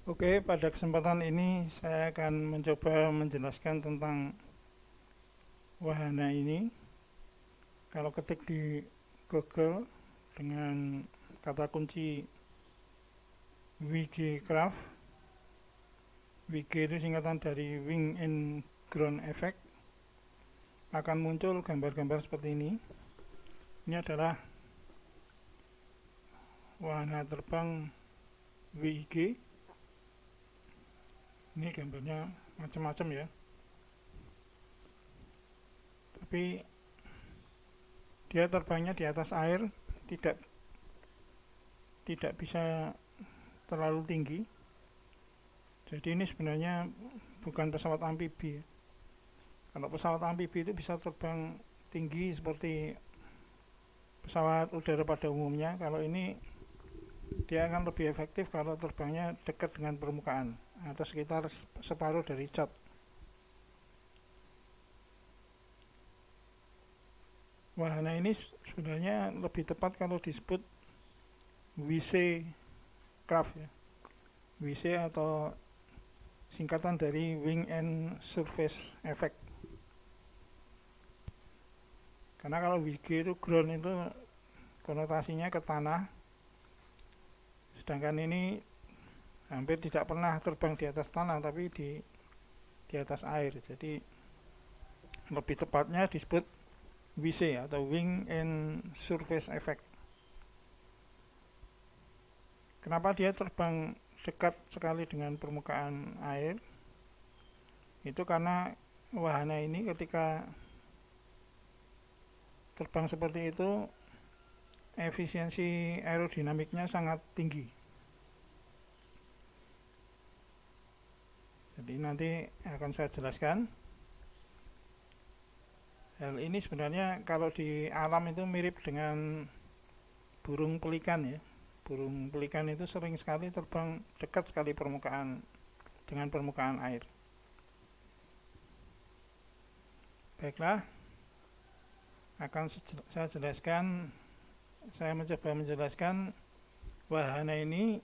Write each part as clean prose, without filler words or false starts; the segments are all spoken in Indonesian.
Oke, pada kesempatan ini saya akan mencoba menjelaskan tentang wahana ini. Kalau ketik di Google dengan kata kunci WG Craft, WG itu singkatan dari Wing and Ground Effect, akan muncul gambar-gambar seperti ini. Ini adalah wahana terbang WIG. Ini gambarnya macam-macam ya, tapi dia terbangnya di atas air, tidak tidak bisa terlalu tinggi. Jadi ini sebenarnya bukan pesawat amfibi. Kalau pesawat amfibi itu bisa terbang tinggi seperti pesawat udara pada umumnya. Kalau ini dia akan lebih efektif kalau terbangnya dekat dengan permukaan atau sekitar separuh dari cat. Wahana ini sebenarnya lebih tepat kalau disebut WC Craft ya. WC atau singkatan dari Wing and Surface Effect. Karena kalau WG itu ground itu konotasinya ke tanah, sedangkan ini hampir tidak pernah terbang di atas tanah tapi di atas air. Jadi lebih tepatnya disebut WC atau Wing and Surface Effect. Kenapa dia terbang dekat sekali dengan permukaan air? Itu karena wahana ini ketika terbang seperti itu efisiensi aerodinamiknya sangat tinggi. Jadi nanti akan saya jelaskan. Hal ini sebenarnya kalau di alam itu mirip dengan burung pelikan ya. Burung pelikan itu sering sekali terbang dekat sekali dengan permukaan air. Baiklah, akan saya mencoba menjelaskan wahana ini.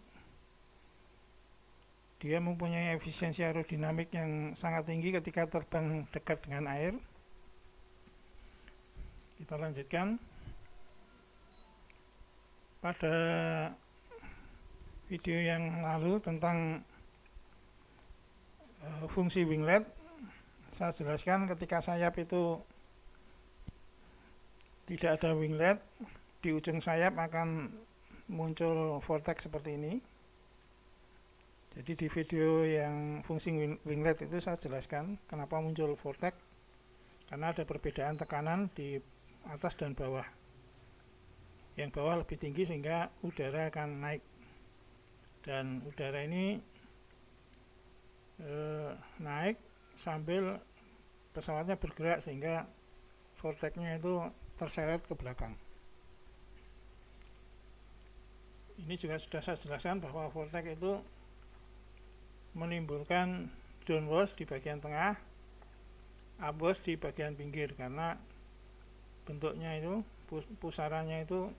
Dia mempunyai efisiensi aerodinamik yang sangat tinggi ketika terbang dekat dengan air. Kita lanjutkan. Pada video yang lalu tentang fungsi winglet, saya jelaskan ketika sayap itu tidak ada winglet, di ujung sayap akan muncul vortex seperti ini. Jadi di video yang fungsi winglet itu saya jelaskan kenapa muncul vortex, karena ada perbedaan tekanan di atas dan bawah. Yang bawah lebih tinggi sehingga udara akan naik, dan udara ini naik sambil pesawatnya bergerak sehingga vortexnya itu terseret ke belakang. Ini juga sudah saya jelaskan bahwa vortex itu menimbulkan downwash di bagian tengah, upwash di bagian pinggir, karena bentuknya itu pusarannya itu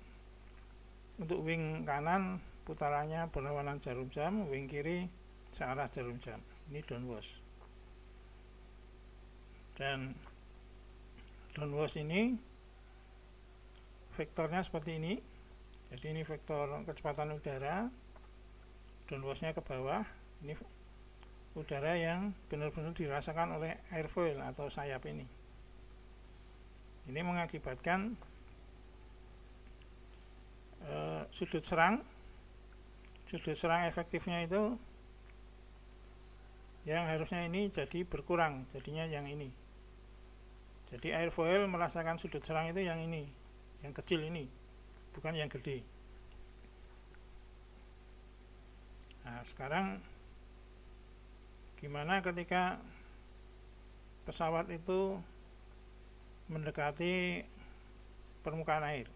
untuk wing kanan putarannya berlawanan jarum jam, wing kiri searah jarum jam. Ini downwash. Dan downwash ini vektornya seperti ini. Jadi ini vektor kecepatan udara, downwashnya ke bawah. Ini udara yang benar-benar dirasakan oleh airfoil atau sayap ini. Ini mengakibatkan sudut serang efektifnya itu yang harusnya ini jadi berkurang, jadinya yang ini. Jadi airfoil merasakan sudut serang itu yang ini, yang kecil ini, bukan yang gede. Nah, sekarang gimana ketika pesawat itu mendekati permukaan air?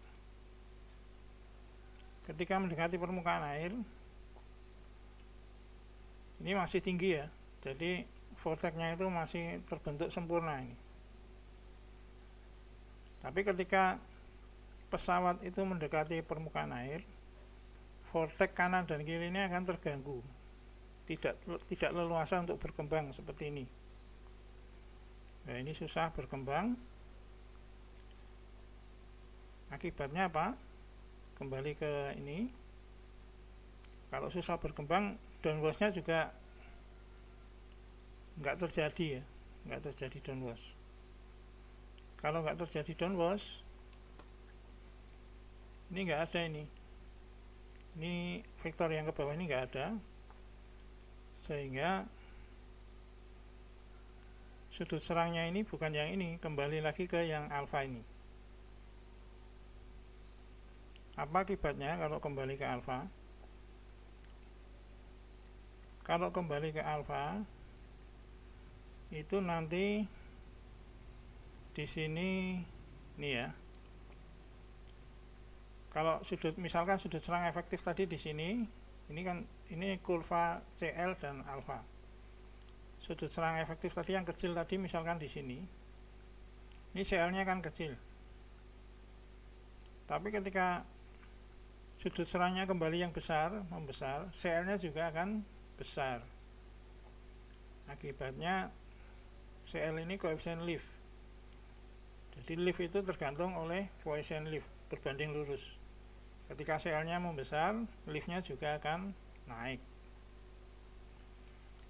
Ketika mendekati permukaan air, ini masih tinggi ya, jadi vortexnya itu masih terbentuk sempurna ini. Tapi ketika pesawat itu mendekati permukaan air, vortex kanan dan kiri ini akan terganggu. tidak leluasa untuk berkembang seperti ini. Nah, ini susah berkembang. Akibatnya apa? Kembali ke ini. Kalau susah berkembang, downwash-nya juga nggak terjadi ya, nggak terjadi downwash. Kalau nggak terjadi downwash, ini nggak ada ini vektor yang ke bawah ini nggak ada, sehingga sudut serangnya ini bukan yang ini, kembali lagi ke yang alfa ini. Apa akibatnya kalau kembali ke alfa? Kalau kembali ke alfa itu nanti di sini nih ya. Kalau misalkan sudut serang efektif tadi di sini, ini kan ini kurva CL dan alfa. Sudut serang efektif tadi yang kecil tadi misalkan di sini. Ini CL-nya kan kecil. Tapi ketika sudut serangnya kembali yang membesar, CL-nya juga akan besar. Akibatnya CL ini koefisien lift. Jadi lift itu tergantung oleh koefisien lift berbanding lurus. Ketika CL-nya membesar, liftnya juga akan naik.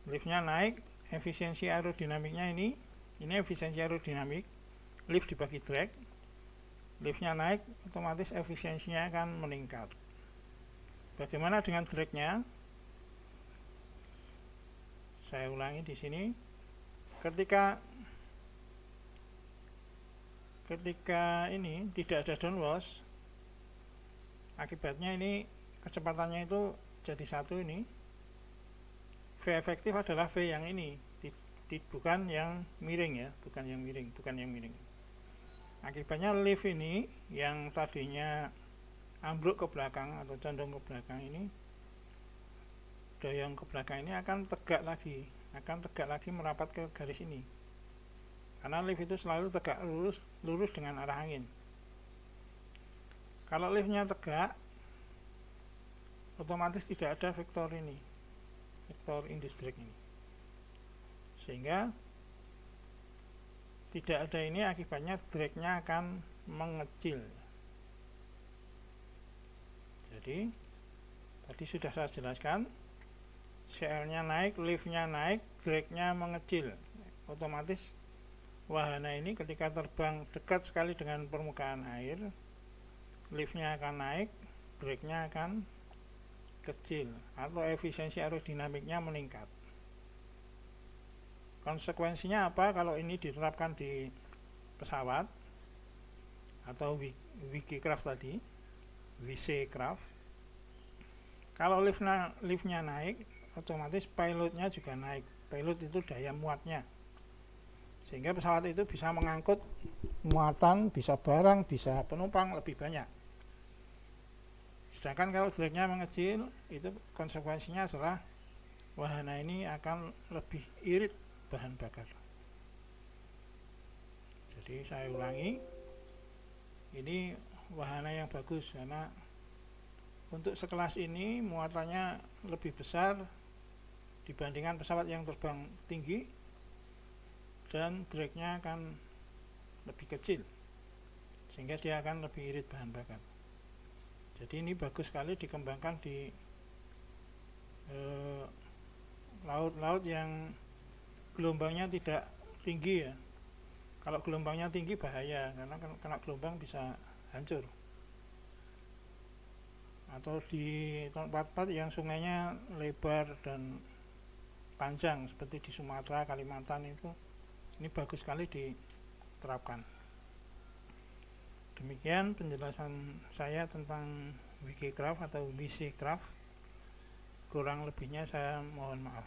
Liftnya naik, efisiensi aerodinamiknya ini efisiensi aerodinamik, lift dibagi drag. Liftnya naik, otomatis efisiensinya akan meningkat. Bagaimana dengan dragnya? Saya ulangi di sini. Ketika ini tidak ada downwash, akibatnya ini kecepatannya itu jadi satu ini. V efektif adalah V yang ini, bukan yang miring ya, bukan yang miring. Akibatnya lift ini yang tadinya ambruk ke belakang atau condong ke belakang ini, doyong ke belakang ini akan tegak lagi merapat ke garis ini. Karena lift itu selalu tegak lurus dengan arah angin. Kalau liftnya tegak, otomatis tidak ada vektor ini, vektor induced drag ini, sehingga tidak ada ini, akibatnya dragnya akan mengecil. Jadi tadi sudah saya jelaskan, CL-nya naik, liftnya naik, dragnya mengecil. Otomatis wahana ini ketika terbang dekat sekali dengan permukaan air, liftnya akan naik, dragnya akan kecil, atau efisiensi aerodinamiknya meningkat. Konsekuensinya apa kalau ini diterapkan di pesawat atau WC craft? Kalau liftnya naik, otomatis pilotnya juga naik. Pilot itu daya muatnya, sehingga pesawat itu bisa mengangkut muatan, bisa barang, bisa penumpang lebih banyak. Sedangkan kalau dragnya mengecil, itu konsekuensinya adalah wahana ini akan lebih irit bahan bakar. Jadi saya ulangi, ini wahana yang bagus karena untuk sekelas ini muatannya lebih besar dibandingkan pesawat yang terbang tinggi, dan dragnya akan lebih kecil, sehingga dia akan lebih irit bahan bakar. Jadi ini bagus sekali dikembangkan di laut-laut yang gelombangnya tidak tinggi ya. Kalau gelombangnya tinggi bahaya, karena kena gelombang bisa hancur. Atau di tempat-tempat yang sungainya lebar dan panjang seperti di Sumatera, Kalimantan itu, ini bagus sekali diterapkan. Demikian penjelasan saya tentang WC craft atau WC craft. Kurang lebihnya saya mohon maaf.